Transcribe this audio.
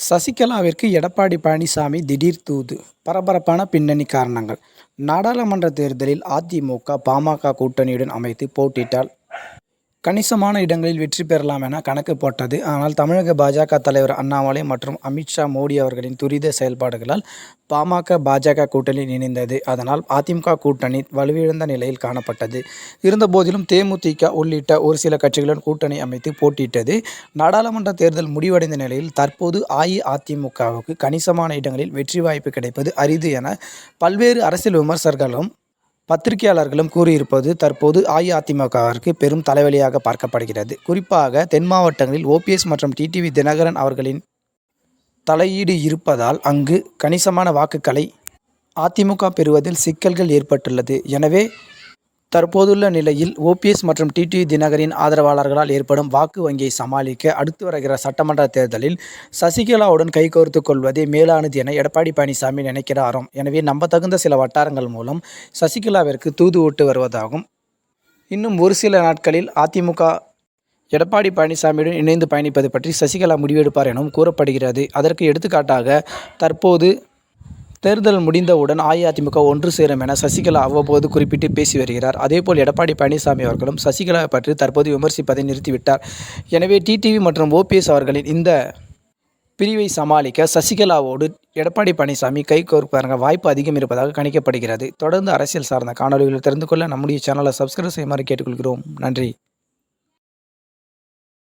சசிகலாவிற்கு எடப்பாடி பழனிசாமி திடீர் தூது, பரபரப்பான பின்னணி காரணங்கள். நாடாளுமன்ற தேர்தலில் அதிமுக, பாமக கூட்டணியுடன் அமைத்து போட்டியிட்டால் கணிசமான இடங்களில் வெற்றி பெறலாம் என கணக்கு போட்டது. ஆனால் தமிழக பாஜக தலைவர் அண்ணாமலை மற்றும் அமித்ஷா, மோடி அவர்களின் துரித செயல்பாடுகளால் பாமக, பாஜக கூட்டணி இணைந்தது. அதனால் அதிமுக கூட்டணி வலுவிழந்த நிலையில் காணப்பட்டது. இருந்தபோதிலும் தேமுதிக உள்ளிட்ட ஒரு சில கட்சிகளுடன் கூட்டணி அமைத்து போட்டியிட்டது. நாடாளுமன்ற தேர்தல் முடிவடைந்த நிலையில் தற்போது அஇஅதிமுகவுக்கு கணிசமான இடங்களில் வெற்றி வாய்ப்பு கிடைப்பது அரிது என பல்வேறு அரசியல் விமர்சகர்களும் பத்திரிகையாளர்களும் கூறியிருப்பது தற்போது அஇஅதிமுகவிற்கு பெரும் தலைவலியாக பார்க்கப்படுகிறது. குறிப்பாக தென் மாவட்டங்களில் ஓபிஎஸ் மற்றும் டிடிவி தினகரன் அவர்களின் தலையீடு இருப்பதால் அங்கு கணிசமான வாக்குகளை அதிமுக பெறுவதில் சிக்கல்கள் ஏற்பட்டுள்ளது. எனவே தற்போதுள்ள நிலையில் ஓபிஎஸ் மற்றும் டிடிவி தினகரின் ஆதரவாளர்களால் ஏற்படும் வாக்கு வங்கியை சமாளிக்க அடுத்து வருகிற சட்டமன்ற தேர்தலில் சசிகலாவுடன் கைகோர்த்து கொள்வதே மேலானது என எடப்பாடி பழனிசாமி நினைக்கிறாராம். எனவே நம்பத்தகுந்த சில வட்டாரங்கள் மூலம் சசிகலாவிற்கு தூது விட்டு வருவதாகவும், இன்னும் ஒரு சில நாட்களில் அதிமுக எடப்பாடி பழனிசாமியுடன் இணைந்து பயணிப்பது பற்றி சசிகலா முடிவெடுப்பார் எனவும் கூறப்படுகிறது. அதற்கு எடுத்துக்காட்டாக தற்போது தேர்தல் முடிந்தவுடன் அஇஅதிமுக ஒன்று சேரும் என சசிகலா அவ்வப்போது குறிப்பிட்டு பேசி வருகிறார். அதேபோல் எடப்பாடி பழனிசாமி அவர்களும் சசிகலாவை பற்றி தற்போது விமர்சிப்பதை நிறுத்திவிட்டார். எனவே டிடிவி மற்றும் ஓபிஎஸ் அவர்களின் இந்த பிரிவை சமாளிக்க சசிகலாவோடு எடப்பாடி பழனிசாமி கைகோர்ப்பாங்க வாய்ப்பு அதிகம் இருப்பதாக கணிக்கப்படுகிறது. தொடர்ந்து அரசியல் சார்ந்த காணொலிகளை தெரிந்து கொள்ள நம்முடைய சேனலை சப்ஸ்கிரைப் செய்யுமாறு கேட்டுக்கொள்கிறோம். நன்றி.